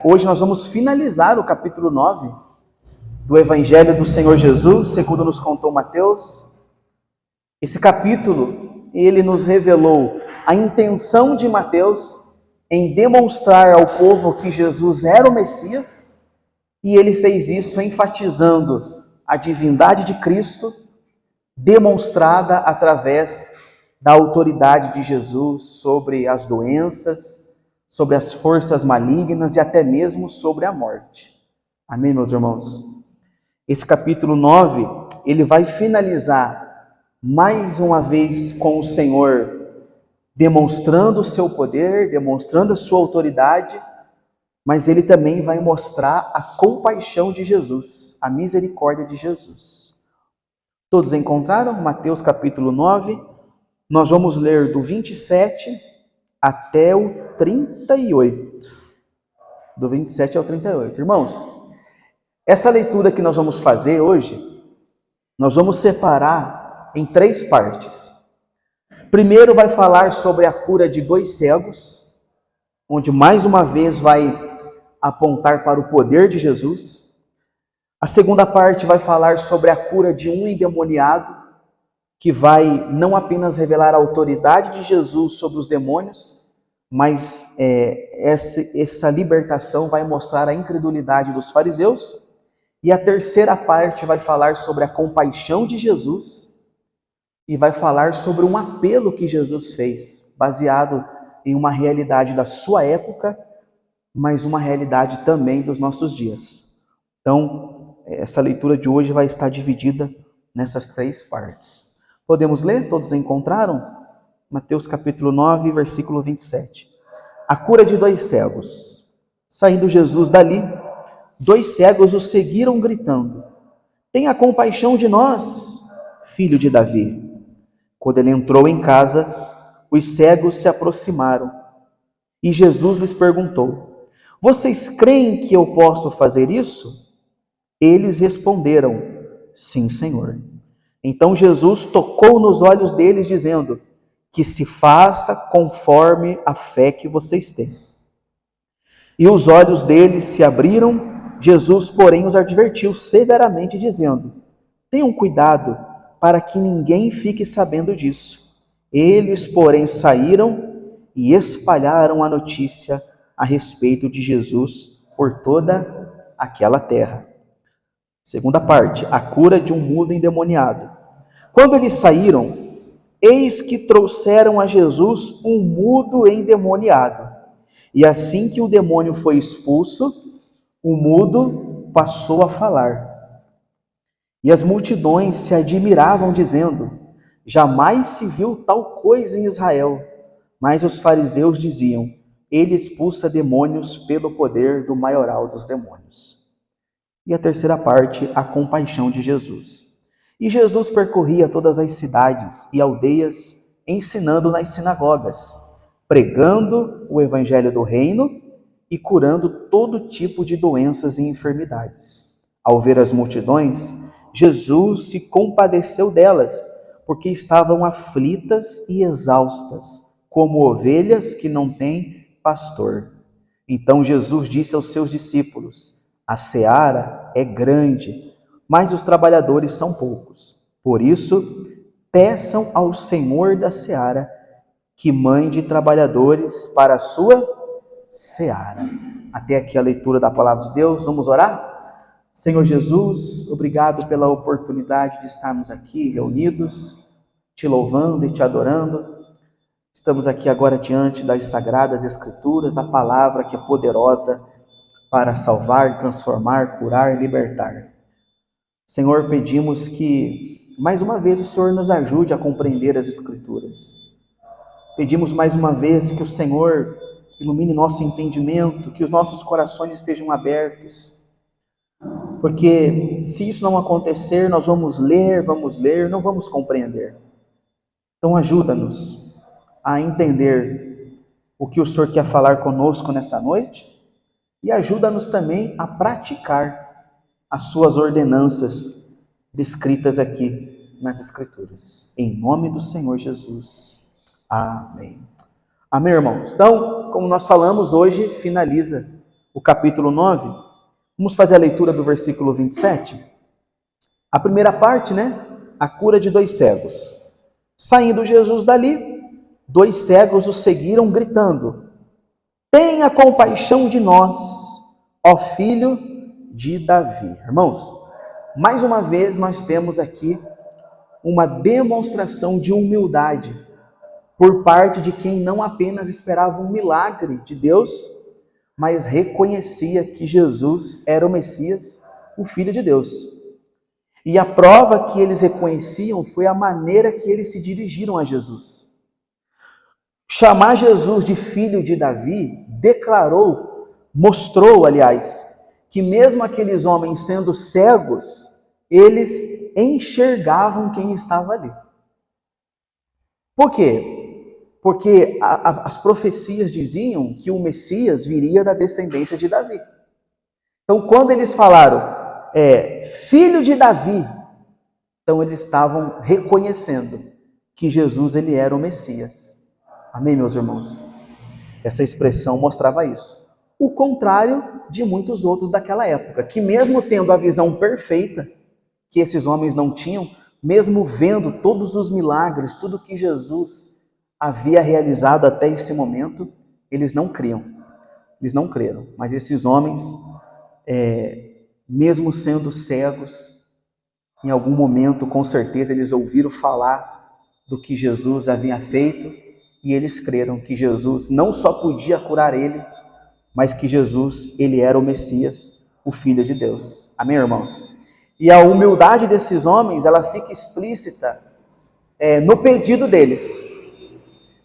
Hoje nós vamos finalizar o capítulo 9 do Evangelho do Senhor Jesus, segundo nos contou Mateus. Esse capítulo, ele nos revelou a intenção de Mateus em demonstrar ao povo que Jesus era o Messias, e ele fez isso enfatizando a divindade de Cristo, demonstrada através da autoridade de Jesus sobre as doenças, sobre as forças malignas e até mesmo sobre a morte. Amém, meus irmãos? Esse capítulo 9, ele vai finalizar mais uma vez com o Senhor demonstrando o seu poder, demonstrando a sua autoridade, mas ele também vai mostrar a compaixão de Jesus, a misericórdia de Jesus. Todos encontraram? Mateus capítulo 9, nós vamos ler do 27 até o 38. Do 27 ao 38. Irmãos, essa leitura que nós vamos fazer hoje, nós vamos separar em 3 partes. Primeiro vai falar sobre a cura de 2 cegos, onde mais uma vez vai apontar para o poder de Jesus. A segunda parte vai falar sobre a cura de um endemoniado, que vai não apenas revelar a autoridade de Jesus sobre os demônios, mas essa libertação vai mostrar a incredulidade dos fariseus. E a terceira parte vai falar sobre a compaixão de Jesus e vai falar sobre um apelo que Jesus fez, baseado em uma realidade da sua época, mas uma realidade também dos nossos dias. Então, essa leitura de hoje vai estar dividida nessas 3 partes. Podemos ler? Todos encontraram? Mateus capítulo 9, versículo 27. A cura de 2 cegos. Saindo Jesus dali, 2 cegos o seguiram gritando: "Tenha compaixão de nós, filho de Davi." Quando ele entrou em casa, os cegos se aproximaram e Jesus lhes perguntou: "Vocês creem que eu posso fazer isso?" Eles responderam: "Sim, Senhor." Então Jesus tocou nos olhos deles, dizendo: "Que se faça conforme a fé que vocês têm." E os olhos deles se abriram. Jesus, porém, os advertiu severamente, dizendo: "Tenham cuidado para que ninguém fique sabendo disso." Eles, porém, saíram e espalharam a notícia a respeito de Jesus por toda aquela terra. Segunda parte, a cura de um mudo endemoniado. Quando eles saíram, eis que trouxeram a Jesus um mudo endemoniado. E assim que o demônio foi expulso, o mudo passou a falar. E as multidões se admiravam, dizendo: "Jamais se viu tal coisa em Israel." Mas os fariseus diziam: "Ele expulsa demônios pelo poder do maioral dos demônios." E a terceira parte, a compaixão de Jesus. E Jesus percorria todas as cidades e aldeias, ensinando nas sinagogas, pregando o evangelho do reino e curando todo tipo de doenças e enfermidades. Ao ver as multidões, Jesus se compadeceu delas, porque estavam aflitas e exaustas, como ovelhas que não têm pastor. Então Jesus disse aos seus discípulos: "A seara é grande, mas os trabalhadores são poucos. Por isso, peçam ao Senhor da seara que mande trabalhadores para a sua seara." Até aqui a leitura da palavra de Deus. Vamos orar? Senhor Jesus, obrigado pela oportunidade de estarmos aqui reunidos, te louvando e te adorando. Estamos aqui agora diante das sagradas escrituras, a palavra que é poderosa para salvar, transformar, curar e libertar. Senhor, pedimos que mais uma vez o Senhor nos ajude a compreender as escrituras. Pedimos mais uma vez que o Senhor ilumine nosso entendimento, que os nossos corações estejam abertos, porque se isso não acontecer, nós vamos ler, não vamos compreender. Então ajuda-nos a entender o que o Senhor quer falar conosco nessa noite e ajuda-nos também a praticar as suas ordenanças descritas aqui nas Escrituras. Em nome do Senhor Jesus. Amém. Amém, irmãos? Então, como nós falamos, hoje finaliza o capítulo 9, vamos fazer a leitura do versículo 27. A primeira parte, né? A cura de 2 cegos. Saindo Jesus dali, 2 cegos o seguiram gritando: tenha compaixão de nós, ó filho de Davi. Irmãos, mais uma vez nós temos aqui uma demonstração de humildade por parte de quem não apenas esperava um milagre de Deus, mas reconhecia que Jesus era o Messias, o Filho de Deus. E a prova que eles reconheciam foi a maneira que eles se dirigiram a Jesus. Chamar Jesus de filho de Davi mostrou, aliás, que mesmo aqueles homens sendo cegos, eles enxergavam quem estava ali. Por quê? Porque as profecias diziam que o Messias viria da descendência de Davi. Então, quando eles falaram, filho de Davi, então eles estavam reconhecendo que Jesus ele era o Messias. Amém, meus irmãos? Essa expressão mostrava isso. O contrário de muitos outros daquela época, que mesmo tendo a visão perfeita que esses homens não tinham, mesmo vendo todos os milagres, tudo que Jesus havia realizado até esse momento, eles não criam. Eles não creram. Mas esses homens, mesmo sendo cegos, em algum momento, com certeza, eles ouviram falar do que Jesus havia feito e eles creram que Jesus não só podia curar eles, mas que Jesus, ele era o Messias, o Filho de Deus. Amém, irmãos? E a humildade desses homens, ela fica explícita no pedido deles.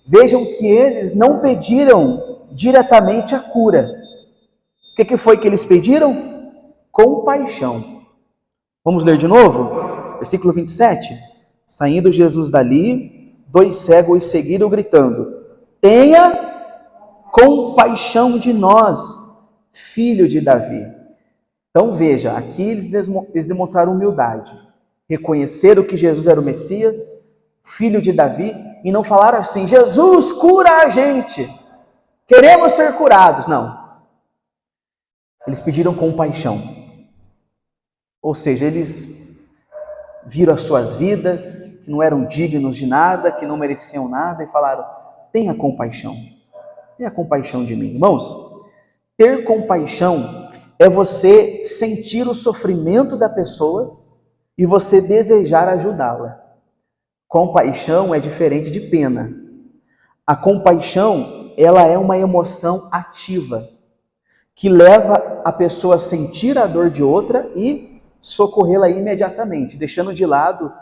Vejam que eles não pediram diretamente a cura. O que foi que eles pediram? Compaixão. Vamos ler de novo? Versículo 27. Saindo Jesus dali, 2 cegos os seguiram gritando: tenha compaixão de nós, filho de Davi. Então veja, aqui eles demonstraram humildade. Reconheceram que Jesus era o Messias, filho de Davi, e não falaram assim: Jesus, cura a gente, queremos ser curados. Não. Eles pediram compaixão. Ou seja, eles viram as suas vidas, que não eram dignos de nada, que não mereciam nada, e falaram: tenha compaixão de mim. Irmãos, ter compaixão é você sentir o sofrimento da pessoa e você desejar ajudá-la. Compaixão é diferente de pena. A compaixão, ela é uma emoção ativa, que leva a pessoa a sentir a dor de outra e socorrê-la imediatamente, deixando de lado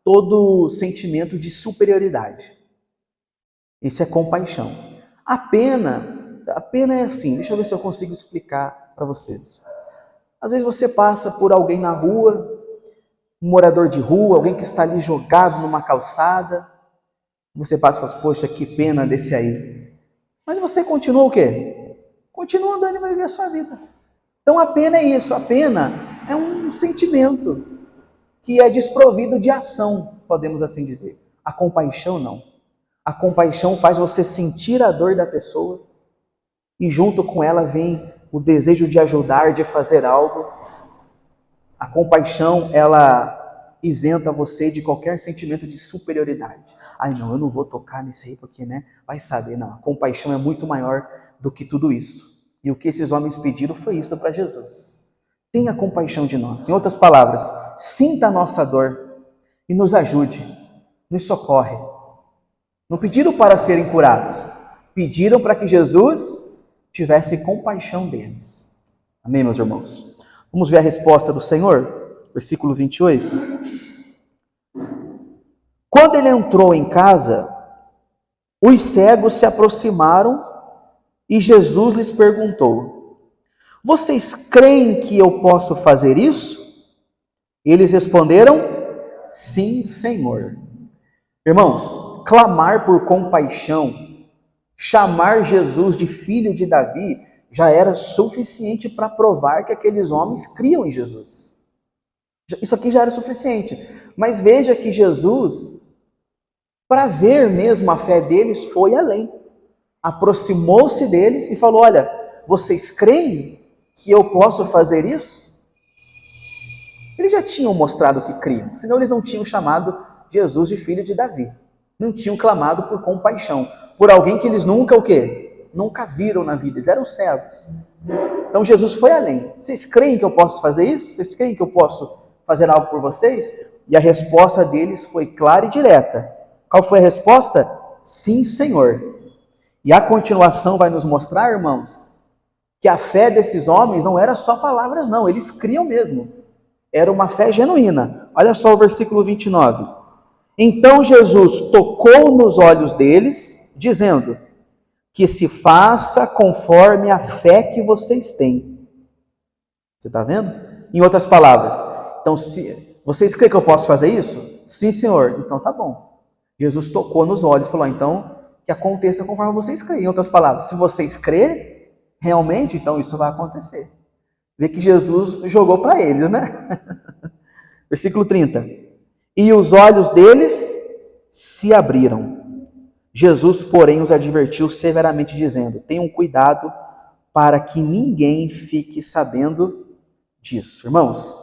todo sentimento de superioridade. Isso é compaixão. A pena é assim, deixa eu ver se eu consigo explicar para vocês. Às vezes você passa por alguém na rua, um morador de rua, alguém que está ali jogado numa calçada, você passa e fala: poxa, que pena desse aí. Mas você continua o quê? Continua andando e vai viver a sua vida. Então a pena é isso, a pena é um sentimento que é desprovido de ação, podemos assim dizer. A compaixão não. A compaixão faz você sentir a dor da pessoa e junto com ela vem o desejo de ajudar, de fazer algo. A compaixão, ela isenta você de qualquer sentimento de superioridade. Ai não, eu não vou tocar nisso aí porque, vai saber. Não, a compaixão é muito maior do que tudo isso. E o que esses homens pediram foi isso para Jesus. Tenha compaixão de nós. Em outras palavras, sinta a nossa dor e nos ajude, nos socorre. Não pediram para serem curados, pediram para que Jesus tivesse compaixão deles. Amém, meus irmãos? Vamos ver a resposta do Senhor? Versículo 28. Quando ele entrou em casa, os cegos se aproximaram e Jesus lhes perguntou: vocês creem que eu posso fazer isso? Eles responderam: sim, Senhor. Irmãos, clamar por compaixão, chamar Jesus de filho de Davi, já era suficiente para provar que aqueles homens criam em Jesus. Isso aqui já era suficiente. Mas veja que Jesus, para ver mesmo a fé deles, foi além. Aproximou-se deles e falou: olha, vocês creem que eu posso fazer isso? Eles já tinham mostrado que criam, senão eles não tinham chamado Jesus de filho de Davi. Não tinham clamado por compaixão, por alguém que eles nunca o quê? Nunca viram na vida, eles eram cegos. Então Jesus foi além. Vocês creem que eu posso fazer isso? Vocês creem que eu posso fazer algo por vocês? E a resposta deles foi clara e direta. Qual foi a resposta? Sim, Senhor. E a continuação vai nos mostrar, irmãos, que a fé desses homens não era só palavras, não. Eles criam mesmo. Era uma fé genuína. Olha só o versículo 29. Então Jesus tocou nos olhos deles, dizendo: que se faça conforme a fé que vocês têm. Você está vendo? Em outras palavras, então, se vocês creem que eu posso fazer isso? Sim, Senhor. Então tá bom. Jesus tocou nos olhos e falou: então, que aconteça conforme vocês creem. Em outras palavras, se vocês crerem, realmente, então isso vai acontecer. Vê que Jesus jogou para eles, né? Versículo 30. E os olhos deles se abriram. Jesus, porém, os advertiu severamente, dizendo: tenham cuidado para que ninguém fique sabendo disso. Irmãos,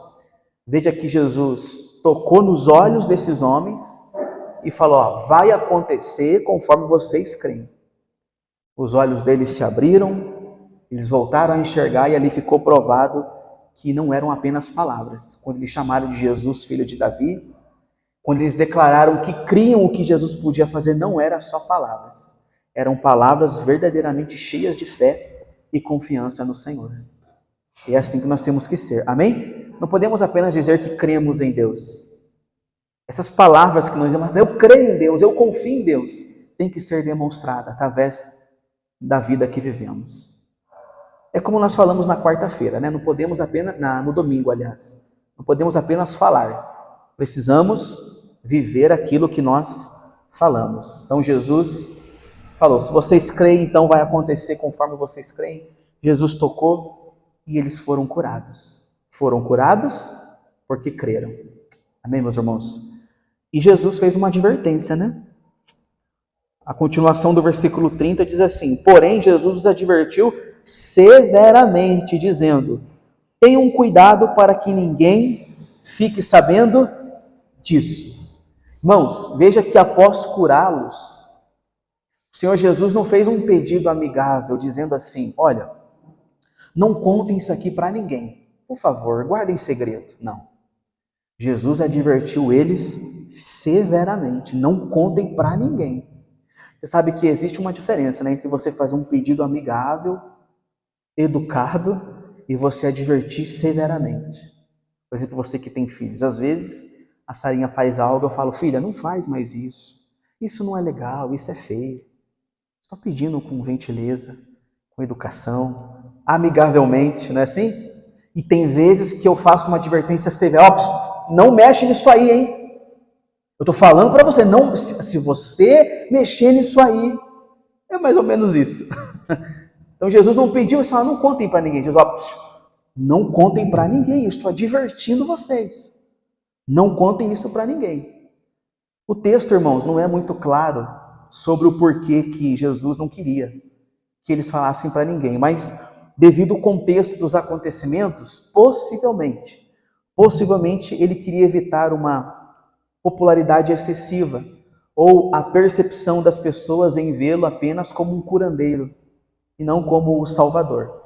veja que Jesus tocou nos olhos desses homens e falou: ó, vai acontecer conforme vocês creem. Os olhos deles se abriram, eles voltaram a enxergar e ali ficou provado que não eram apenas palavras. Quando eles chamaram de Jesus, filho de Davi, quando eles declararam que criam o que Jesus podia fazer, não eram só palavras. Eram palavras verdadeiramente cheias de fé e confiança no Senhor. E é assim que nós temos que ser. Amém? Não podemos apenas dizer que cremos em Deus. Essas palavras que nós dizemos, eu creio em Deus, eu confio em Deus, tem que ser demonstrada através da vida que vivemos. É como nós falamos na quarta-feira, né? Não podemos apenas, no domingo, aliás, não podemos apenas falar. Precisamos viver aquilo que nós falamos. Então Jesus falou: se vocês creem, então vai acontecer conforme vocês creem. Jesus tocou e eles foram curados. Foram curados porque creram. Amém, meus irmãos? E Jesus fez uma advertência, né? A continuação do versículo 30 diz assim: porém Jesus os advertiu severamente, dizendo: tenham cuidado para que ninguém fique sabendo disso. Irmãos, veja que após curá-los, o Senhor Jesus não fez um pedido amigável, dizendo assim: olha, não contem isso aqui para ninguém. Por favor, guardem segredo. Não. Jesus advertiu eles severamente: não contem para ninguém. Você sabe que existe uma diferença, né, entre você fazer um pedido amigável, educado, e você advertir severamente. Por exemplo, você que tem filhos. Às vezes, a Sarinha faz algo, eu falo: filha, não faz mais isso. Isso não é legal, isso é feio. Estou pedindo com gentileza, com educação, amigavelmente, não é assim? E tem vezes que eu faço uma advertência severa: ó, não mexe nisso aí, hein? Eu estou falando para você, não, se você mexer nisso aí, é mais ou menos isso. Então Jesus não pediu, ele falou: não contem para ninguém. Jesus, ó, não contem para ninguém, eu estou advertindo vocês. Não contem isso para ninguém. O texto, irmãos, não é muito claro sobre o porquê que Jesus não queria que eles falassem para ninguém, mas devido ao contexto dos acontecimentos, possivelmente ele queria evitar uma popularidade excessiva ou a percepção das pessoas em vê-lo apenas como um curandeiro e não como o Salvador,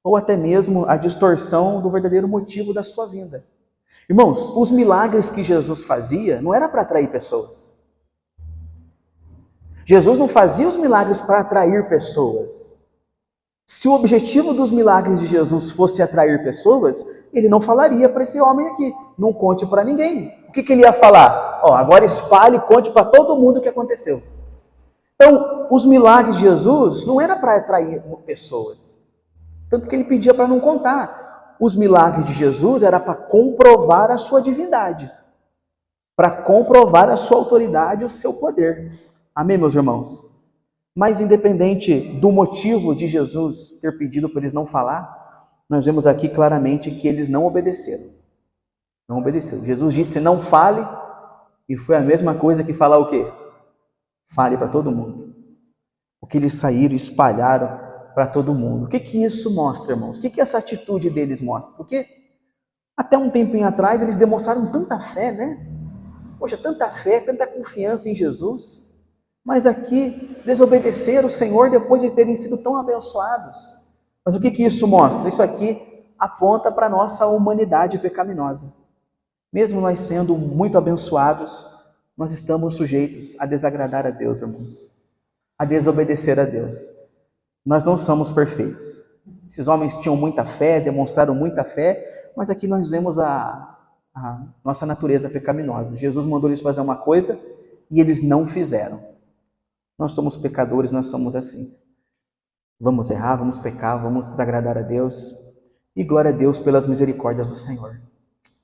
ou até mesmo a distorção do verdadeiro motivo da sua vinda. Irmãos, os milagres que Jesus fazia não era para atrair pessoas. Jesus não fazia os milagres para atrair pessoas. Se o objetivo dos milagres de Jesus fosse atrair pessoas, ele não falaria para esse homem aqui: não conte para ninguém. O que ele ia falar? Ó, agora espalhe e conte para todo mundo o que aconteceu. Então, os milagres de Jesus não era para atrair pessoas. Tanto que ele pedia para não contar. Os milagres de Jesus era para comprovar a sua divindade, para comprovar a sua autoridade e o seu poder. Amém, meus irmãos? Mas independente do motivo de Jesus ter pedido para eles não falar, nós vemos aqui claramente que eles não obedeceram. Não obedeceram. Jesus disse: não fale, e foi a mesma coisa que falar o quê? Fale para todo mundo. O que eles saíram e espalharam para todo mundo. O que que isso mostra, irmãos? O que que essa atitude deles mostra? Porque até um tempinho atrás eles demonstraram tanta fé, né? Poxa, tanta fé, tanta confiança em Jesus. Mas aqui desobedeceram o Senhor depois de terem sido tão abençoados. Mas o que que isso mostra? Isso aqui aponta para a nossa humanidade pecaminosa. Mesmo nós sendo muito abençoados, nós estamos sujeitos a desagradar a Deus, irmãos. A desobedecer a Deus. Nós não somos perfeitos. Esses homens tinham muita fé, demonstraram muita fé, mas aqui nós vemos a nossa natureza pecaminosa. Jesus mandou eles fazer uma coisa e eles não fizeram. Nós somos pecadores, nós somos assim. Vamos errar, vamos pecar, vamos desagradar a Deus. E glória a Deus pelas misericórdias do Senhor.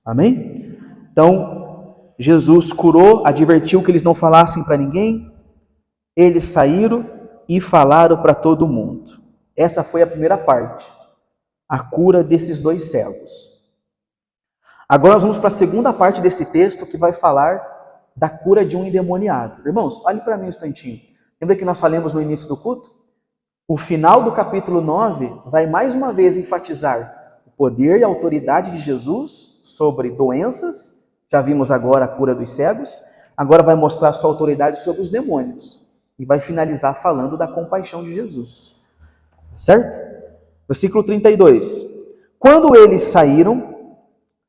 Amém? Então, Jesus curou, advertiu que eles não falassem para ninguém. Eles saíram e falaram para todo mundo. Essa foi a primeira parte. A cura desses 2 cegos. Agora nós vamos para a segunda parte desse texto que vai falar da cura de um endemoniado. Irmãos, olhem para mim um instantinho. Lembra que nós falamos no início do culto? O final do capítulo 9 vai mais uma vez enfatizar o poder e a autoridade de Jesus sobre doenças. Já vimos agora a cura dos cegos. Agora vai mostrar a sua autoridade sobre os demônios. E vai finalizar falando da compaixão de Jesus. Certo? Versículo 32. Quando eles saíram,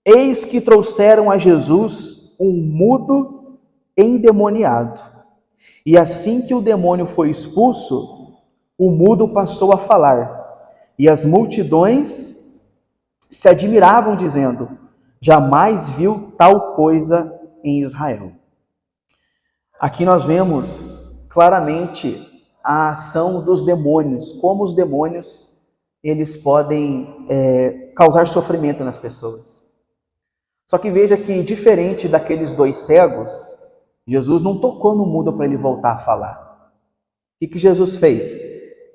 eis que trouxeram a Jesus um mudo endemoniado. E assim que o demônio foi expulso, o mudo passou a falar. E as multidões se admiravam, dizendo: jamais viu tal coisa em Israel. Aqui nós vemos claramente a ação dos demônios, como os demônios eles podem causar sofrimento nas pessoas. Só que veja que, diferente daqueles 2 cegos, Jesus não tocou no mudo para ele voltar a falar. O que Jesus fez?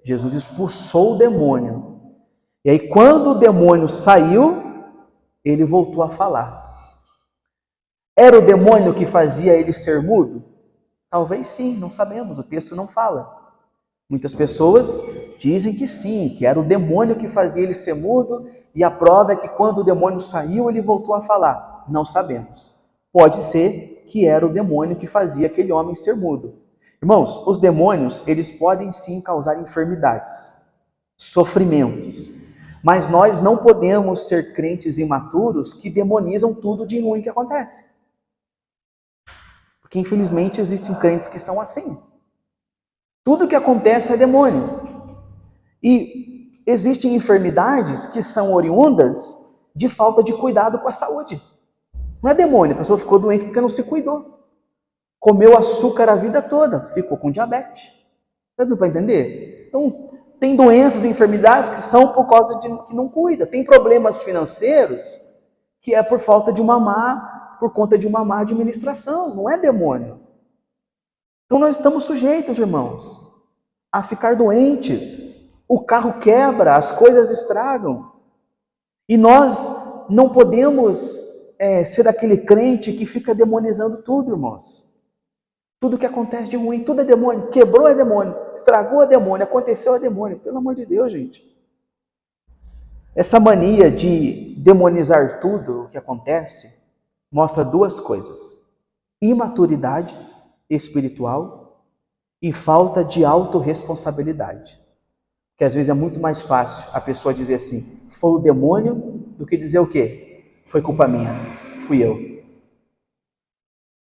Jesus expulsou o demônio. E aí, quando o demônio saiu, ele voltou a falar. Era o demônio que fazia ele ser mudo? Talvez sim, não sabemos, o texto não fala. Muitas pessoas dizem que sim, que era o demônio que fazia ele ser mudo, e a prova é que quando o demônio saiu, ele voltou a falar. Não sabemos. Pode ser que era o demônio que fazia aquele homem ser mudo. Irmãos, os demônios, eles podem sim causar enfermidades, sofrimentos, mas nós não podemos ser crentes imaturos que demonizam tudo de ruim que acontece. Porque infelizmente existem crentes que são assim. Tudo que acontece é demônio. E existem enfermidades que são oriundas de falta de cuidado com a saúde. Não é demônio, a pessoa ficou doente porque não se cuidou. Comeu açúcar a vida toda, ficou com diabetes. Está dando para entender? Então, tem doenças e enfermidades que são por causa de que não cuida. Tem problemas financeiros que é por falta de por conta de uma má administração. Não é demônio. Então nós estamos sujeitos, irmãos, a ficar doentes. O carro quebra, as coisas estragam. E nós não podemos ser aquele crente que fica demonizando tudo, irmãos. Tudo que acontece de ruim, tudo é demônio. Quebrou é demônio, estragou é demônio, aconteceu é demônio. Pelo amor de Deus, gente. Essa mania de demonizar tudo o que acontece mostra 2 coisas: imaturidade espiritual e falta de autorresponsabilidade. Porque às vezes é muito mais fácil a pessoa dizer assim, foi o demônio, do que dizer o quê? Foi culpa minha, fui eu.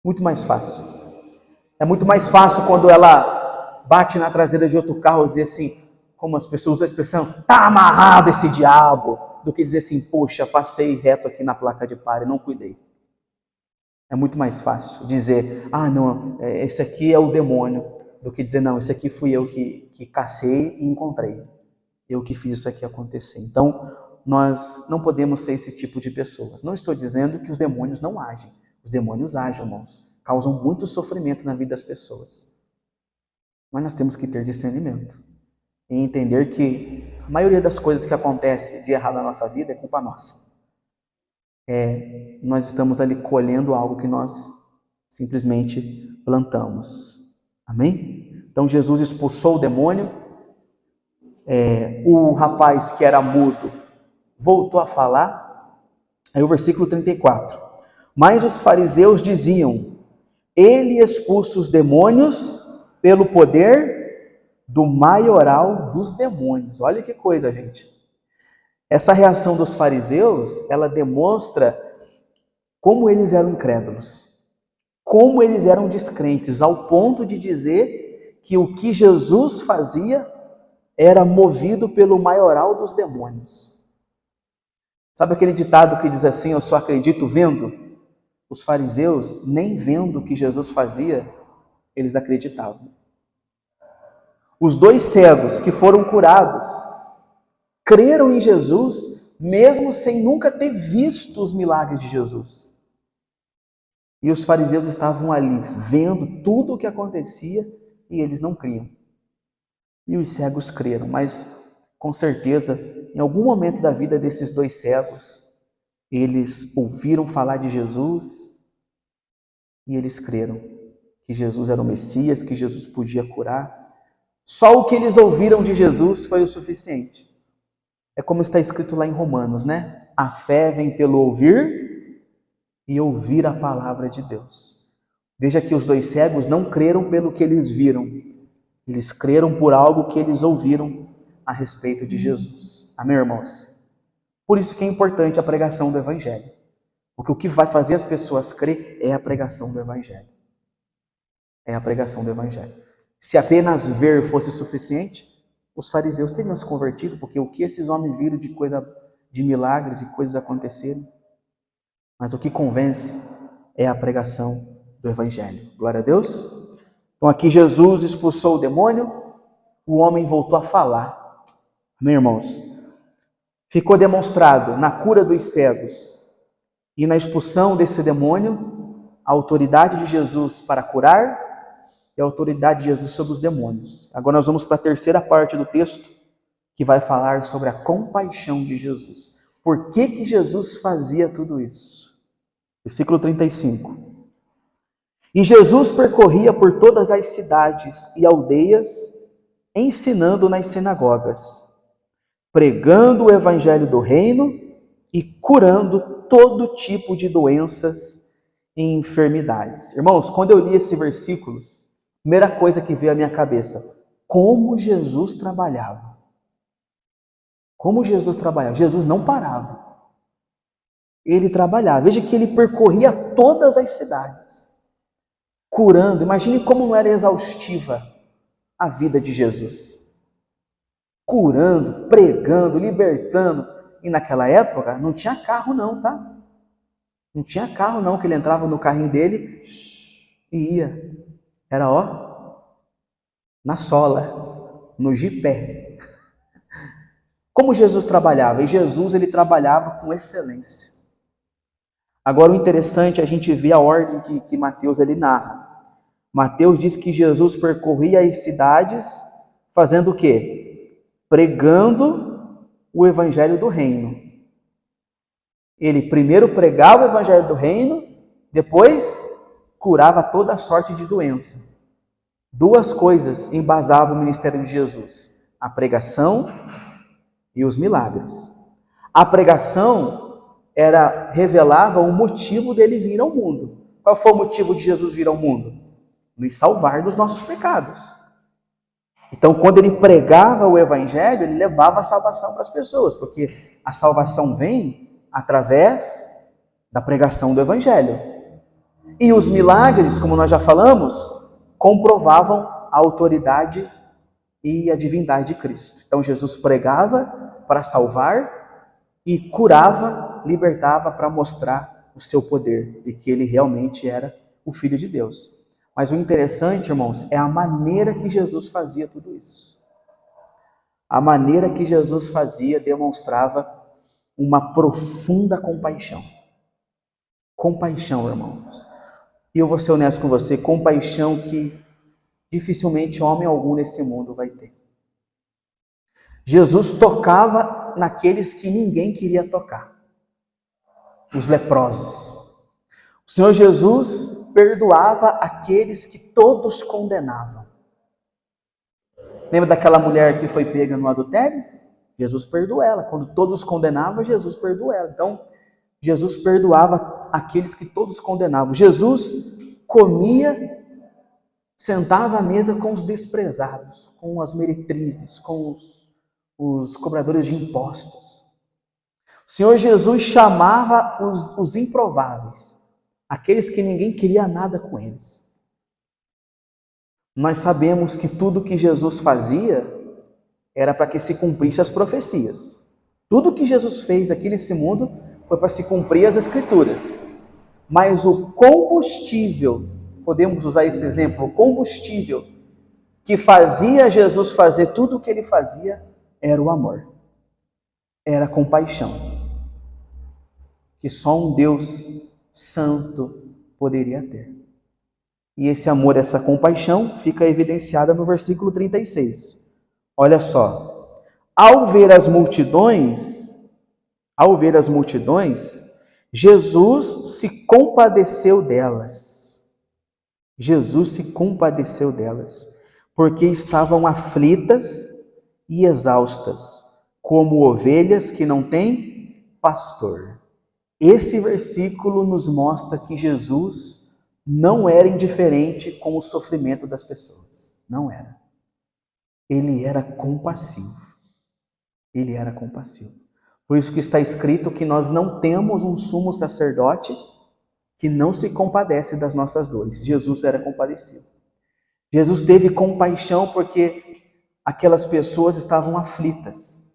Muito mais fácil. É muito mais fácil quando ela bate na traseira de outro carro e dizer assim, como as pessoas usam a expressão, tá amarrado esse diabo, do que dizer assim, poxa, passei reto aqui na placa de pare, não cuidei. É muito mais fácil dizer, não, esse aqui é o demônio, do que dizer, não, esse aqui fui eu que cacei e encontrei. Eu que fiz isso aqui acontecer. Então, nós não podemos ser esse tipo de pessoas. Não estou dizendo que os demônios não agem. Os demônios agem, irmãos. Causam muito sofrimento na vida das pessoas. Mas nós temos que ter discernimento. E entender que a maioria das coisas que acontece de errado na nossa vida é culpa nossa. Nós estamos ali colhendo algo que nós simplesmente plantamos. Amém? Então Jesus expulsou o demônio. o rapaz que era mudo voltou a falar. Aí o versículo 34. Mas os fariseus diziam: ele expulsa os demônios pelo poder do maioral dos demônios. Olha que coisa, gente. Essa reação dos fariseus, ela demonstra como eles eram incrédulos, como eles eram descrentes, ao ponto de dizer que o que Jesus fazia era movido pelo maioral dos demônios. Sabe aquele ditado que diz assim: eu só acredito vendo? Os fariseus, nem vendo o que Jesus fazia, eles acreditavam. Os 2 cegos que foram curados creram em Jesus, mesmo sem nunca ter visto os milagres de Jesus. E os fariseus estavam ali, vendo tudo o que acontecia, e eles não criam. E os cegos creram, mas com certeza, em algum momento da vida desses 2 cegos, eles ouviram falar de Jesus e eles creram que Jesus era o Messias, que Jesus podia curar. Só o que eles ouviram de Jesus foi o suficiente. É como está escrito lá em Romanos, né? A fé vem pelo ouvir e ouvir a palavra de Deus. Veja que os 2 cegos não creram pelo que eles viram. Eles creram por algo que eles ouviram a respeito de Jesus. Amém, irmãos? Por isso que é importante a pregação do Evangelho. Porque o que vai fazer as pessoas crer é a pregação do Evangelho. É a pregação do Evangelho. Se apenas ver fosse suficiente, os fariseus teriam se convertido, porque o que esses homens viram de milagres e coisas acontecerem. Mas o que convence é a pregação do Evangelho. Glória a Deus. Então aqui Jesus expulsou o demônio, o homem voltou a falar. Amém, irmãos? Ficou demonstrado na cura dos cegos e na expulsão desse demônio a autoridade de Jesus para curar e a autoridade de Jesus sobre os demônios. Agora nós vamos para a terceira parte do texto, que vai falar sobre a compaixão de Jesus. Por que Jesus fazia tudo isso? Versículo 35. E Jesus percorria por todas as cidades e aldeias, ensinando nas sinagogas, pregando o evangelho do reino e curando todo tipo de doenças e enfermidades. Irmãos, quando eu li esse versículo, a primeira coisa que veio à minha cabeça: como Jesus trabalhava. Como Jesus trabalhava. Jesus não parava. Ele trabalhava. Veja que ele percorria todas as cidades, curando. Imagine como não era exaustiva a vida de Jesus. Curando, pregando, libertando. E naquela época não tinha carro não, tá? Não tinha carro não, que ele entrava no carrinho dele e ia. Era na sola, no jipé. Como Jesus trabalhava? E Jesus, ele trabalhava com excelência. Agora o interessante é a gente ver a ordem que Mateus ele narra. Mateus diz que Jesus percorria as cidades fazendo o quê? Pregando o evangelho do reino. Ele primeiro pregava o evangelho do reino, depois curava toda sorte de doença. 2 coisas embasavam o ministério de Jesus: a pregação e os milagres. A pregação revelava o motivo dele vir ao mundo. Qual foi o motivo de Jesus vir ao mundo? Nos salvar dos nossos pecados. Então, quando ele pregava o evangelho, ele levava a salvação para as pessoas, porque a salvação vem através da pregação do evangelho. E os milagres, como nós já falamos, comprovavam a autoridade e a divindade de Cristo. Então, Jesus pregava para salvar e curava, libertava para mostrar o seu poder e que ele realmente era o Filho de Deus. Mas o interessante, irmãos, é a maneira que Jesus fazia tudo isso. A maneira que Jesus fazia demonstrava uma profunda compaixão. Compaixão, irmãos. E eu vou ser honesto com você, compaixão que dificilmente homem algum nesse mundo vai ter. Jesus tocava naqueles que ninguém queria tocar. Os leprosos. O Senhor Jesus perdoava aqueles que todos condenavam. Lembra daquela mulher que foi pega no adultério? Jesus perdoou ela. Quando todos condenavam, Jesus perdoou ela. Então, Jesus perdoava aqueles que todos condenavam. Jesus comia, sentava à mesa com os desprezados, com as meretrizes, com os cobradores de impostos. O Senhor Jesus chamava os improváveis, aqueles que ninguém queria nada com eles. Nós sabemos que tudo que Jesus fazia era para que se cumprisse as profecias. Tudo que Jesus fez aqui nesse mundo foi para se cumprir as Escrituras. Mas o combustível, podemos usar esse exemplo, o combustível que fazia Jesus fazer tudo o que ele fazia era o amor. Era a compaixão. Que só um Deus santo poderia ter. E esse amor, essa compaixão, fica evidenciada no versículo 36. Olha só. Ao ver as multidões, Jesus se compadeceu delas. Jesus se compadeceu delas, porque estavam aflitas e exaustas, como ovelhas que não têm pastor. Esse versículo nos mostra que Jesus não era indiferente com o sofrimento das pessoas. Não era. Ele era compassivo. Ele era compassivo. Por isso que está escrito que nós não temos um sumo sacerdote que não se compadece das nossas dores. Jesus era compadecido. Jesus teve compaixão porque aquelas pessoas estavam aflitas,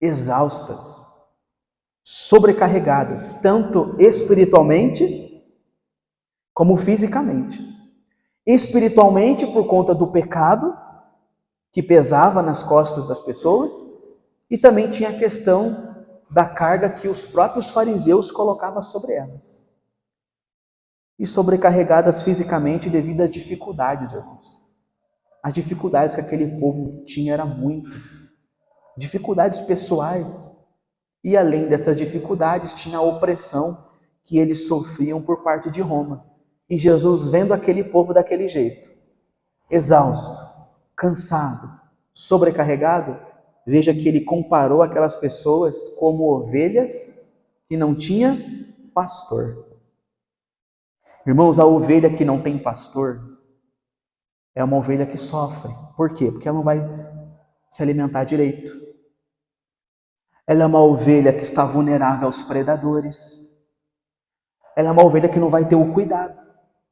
exaustas, sobrecarregadas, tanto espiritualmente como fisicamente. Espiritualmente por conta do pecado que pesava nas costas das pessoas, e também tinha a questão da carga que os próprios fariseus colocavam sobre elas. E sobrecarregadas fisicamente devido às dificuldades, irmãos. As dificuldades que aquele povo tinha eram muitas. Dificuldades pessoais. E além dessas dificuldades, tinha a opressão que eles sofriam por parte de Roma. E Jesus, vendo aquele povo daquele jeito, exausto, cansado, sobrecarregado, veja que ele comparou aquelas pessoas como ovelhas que não tinham pastor. Irmãos, a ovelha que não tem pastor é uma ovelha que sofre. Por quê? Porque ela não vai se alimentar direito. Ela é uma ovelha que está vulnerável aos predadores. Ela é uma ovelha que não vai ter o cuidado.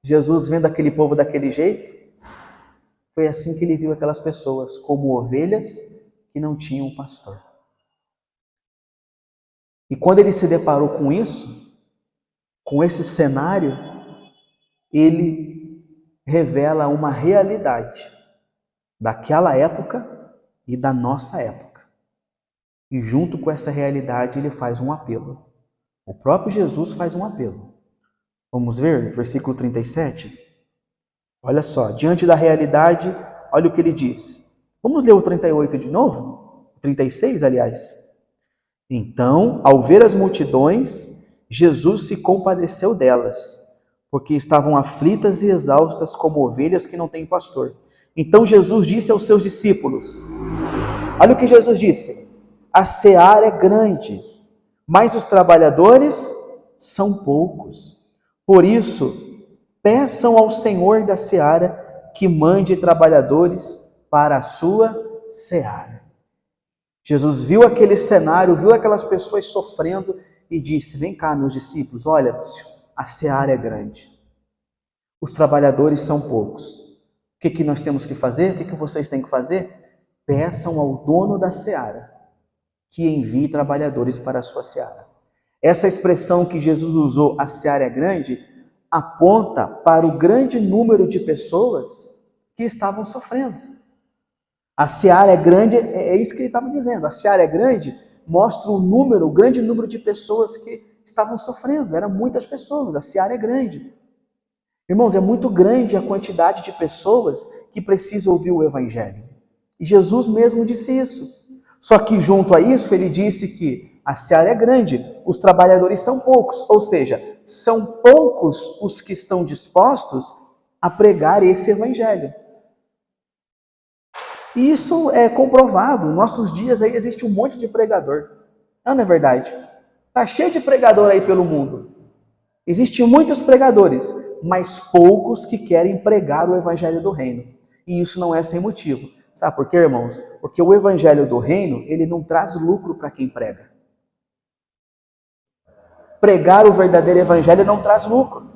Jesus, vendo aquele povo daquele jeito, foi assim que ele viu aquelas pessoas, como ovelhas que não tinham pastor. E quando ele se deparou com isso, com esse cenário, ele revela uma realidade daquela época e da nossa época. E junto com essa realidade ele faz um apelo. O próprio Jesus faz um apelo. Vamos ver, versículo 37? Olha só, diante da realidade, olha o que ele diz. Vamos ler o 38 de novo? O 36, aliás. Então, ao ver as multidões, Jesus se compadeceu delas, porque estavam aflitas e exaustas como ovelhas que não têm pastor. Então Jesus disse aos seus discípulos, olha o que Jesus disse, a seara é grande, mas os trabalhadores são poucos. Por isso, peçam ao Senhor da seara que mande trabalhadores para a sua seara. Jesus viu aquele cenário, viu aquelas pessoas sofrendo e disse, vem cá meus discípulos, olha, a seara é grande, os trabalhadores são poucos. O que nós temos que fazer? O que vocês têm que fazer? Peçam ao dono da seara que envie trabalhadores para a sua seara. Essa expressão que Jesus usou, a seara é grande, aponta para o grande número de pessoas que estavam sofrendo. A seara é grande, é isso que ele estava dizendo, a seara é grande, mostra o grande número de pessoas que estavam sofrendo, eram muitas pessoas, a seara é grande. Irmãos, é muito grande a quantidade de pessoas que precisam ouvir o Evangelho. E Jesus mesmo disse isso. Só que junto a isso, ele disse que a seara é grande, os trabalhadores são poucos. Ou seja, são poucos os que estão dispostos a pregar esse Evangelho. E isso é comprovado. Nos nossos dias aí existe um monte de pregador. Não é verdade? Está cheio de pregador aí pelo mundo. Existem muitos pregadores, mas poucos que querem pregar o evangelho do reino. E isso não é sem motivo. Sabe por quê, irmãos? Porque o evangelho do reino, ele não traz lucro para quem prega. Pregar o verdadeiro evangelho não traz lucro.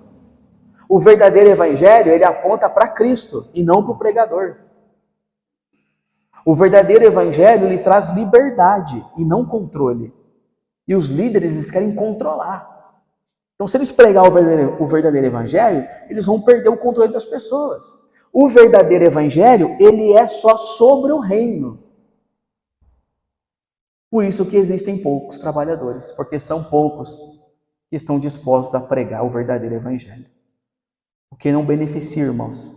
O verdadeiro evangelho, ele aponta para Cristo e não para o pregador. O verdadeiro evangelho, ele traz liberdade e não controle. E os líderes, eles querem controlar. Então, se eles pregar o verdadeiro evangelho, eles vão perder o controle das pessoas. O verdadeiro evangelho, ele é só sobre o reino. Por isso que existem poucos trabalhadores, porque são poucos que estão dispostos a pregar o verdadeiro evangelho. O que não beneficia, irmãos.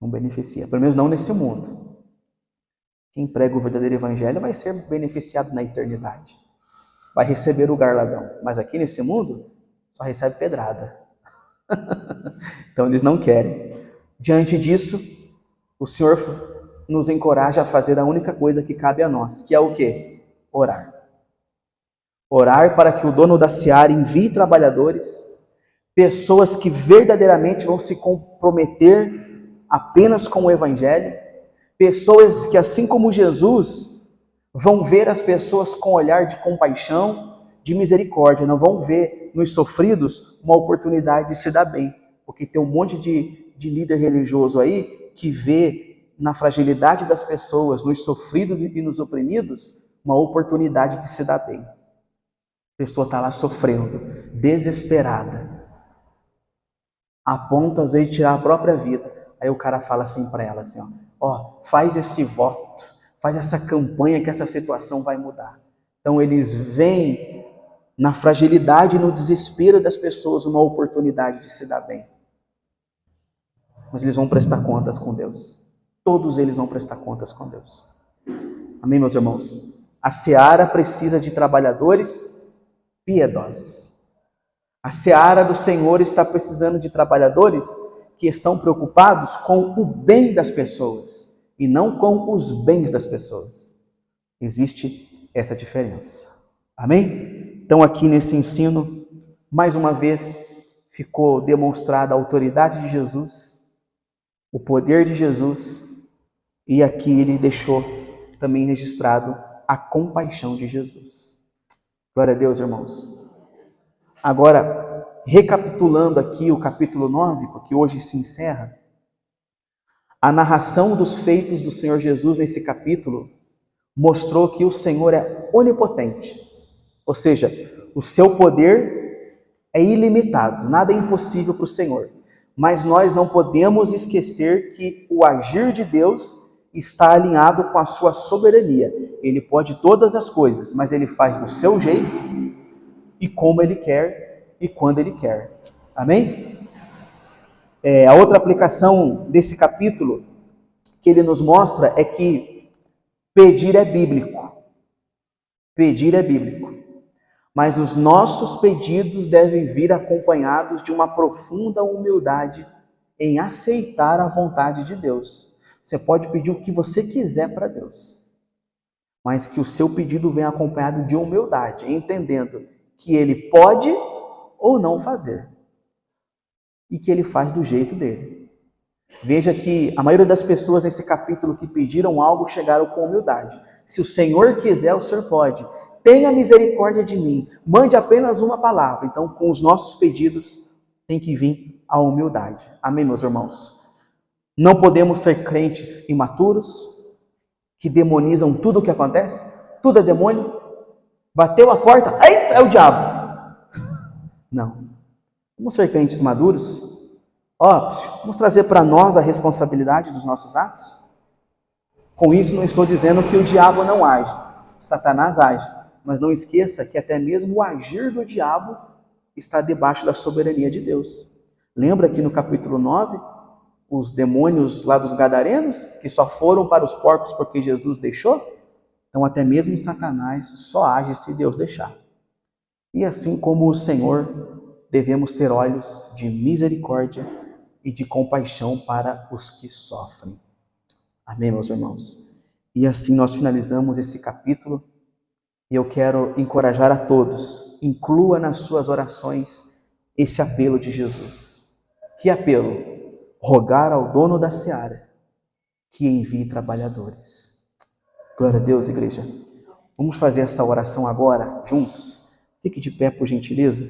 Não beneficia, pelo menos não nesse mundo. Quem prega o verdadeiro evangelho vai ser beneficiado na eternidade. Vai receber o galardão. Mas aqui nesse mundo, só recebe pedrada. Então eles não querem. Diante disso, o Senhor nos encoraja a fazer a única coisa que cabe a nós, que é o quê? Orar. Orar para que o dono da seara envie trabalhadores, pessoas que verdadeiramente vão se comprometer apenas com o evangelho, pessoas que, assim como Jesus, vão ver as pessoas com olhar de compaixão, de misericórdia, não vão ver nos sofridos uma oportunidade de se dar bem, porque tem um monte de líder religioso aí que vê na fragilidade das pessoas, nos sofridos e nos oprimidos, uma oportunidade de se dar bem. A pessoa está lá sofrendo, desesperada, a ponto às vezes de tirar a própria vida. Aí o cara fala assim para ela assim, ó, faz esse voto, faz essa campanha que essa situação vai mudar. Então eles veem na fragilidade e no desespero das pessoas uma oportunidade de se dar bem. Mas eles vão prestar contas com Deus. Todos eles vão prestar contas com Deus. Amém, meus irmãos? A seara precisa de trabalhadores piedosos. A seara do Senhor está precisando de trabalhadores que estão preocupados com o bem das pessoas e não com os bens das pessoas. Existe essa diferença. Amém? Então aqui nesse ensino, mais uma vez, ficou demonstrada a autoridade de Jesus, o poder de Jesus, e aqui ele deixou também registrado a compaixão de Jesus. Glória a Deus, irmãos. Agora, recapitulando aqui o capítulo 9, porque hoje se encerra, a narração dos feitos do Senhor Jesus nesse capítulo mostrou que o Senhor é onipotente, ou seja, o seu poder é ilimitado, nada é impossível para o Senhor. Mas nós não podemos esquecer que o agir de Deus está alinhado com a sua soberania. Ele pode todas as coisas, mas ele faz do seu jeito e como ele quer e quando ele quer. Amém? A outra aplicação desse capítulo que ele nos mostra é que pedir é bíblico. Pedir é bíblico. Mas os nossos pedidos devem vir acompanhados de uma profunda humildade em aceitar a vontade de Deus. Você pode pedir o que você quiser para Deus, mas que o seu pedido venha acompanhado de humildade, entendendo que Ele pode ou não fazer, e que Ele faz do jeito dele. Veja que a maioria das pessoas nesse capítulo que pediram algo chegaram com humildade. Se o Senhor quiser, o Senhor pode. Tenha misericórdia de mim. Mande apenas uma palavra. Então, com os nossos pedidos, tem que vir a humildade. Amém, meus irmãos? Não podemos ser crentes imaturos, que demonizam tudo o que acontece. Tudo é demônio. Bateu a porta, aí é o diabo. Não. Vamos ser crentes maduros. Vamos trazer para nós a responsabilidade dos nossos atos? Com isso, não estou dizendo que o diabo não age, Satanás age, mas não esqueça que até mesmo o agir do diabo está debaixo da soberania de Deus. Lembra que no capítulo 9, os demônios lá dos gadarenos, que só foram para os porcos porque Jesus deixou? Então até mesmo Satanás só age se Deus deixar. E assim como o Senhor, devemos ter olhos de misericórdia e de compaixão para os que sofrem. Amém, meus irmãos? E assim nós finalizamos esse capítulo. E eu quero encorajar a todos, inclua nas suas orações esse apelo de Jesus. Que apelo? Rogar ao dono da seara que envie trabalhadores. Glória a Deus, igreja. Vamos fazer essa oração agora, juntos? Fique de pé, por gentileza.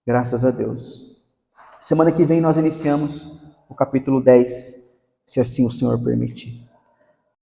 Graças a Deus. Semana que vem nós iniciamos o capítulo 10, se assim o Senhor permitir.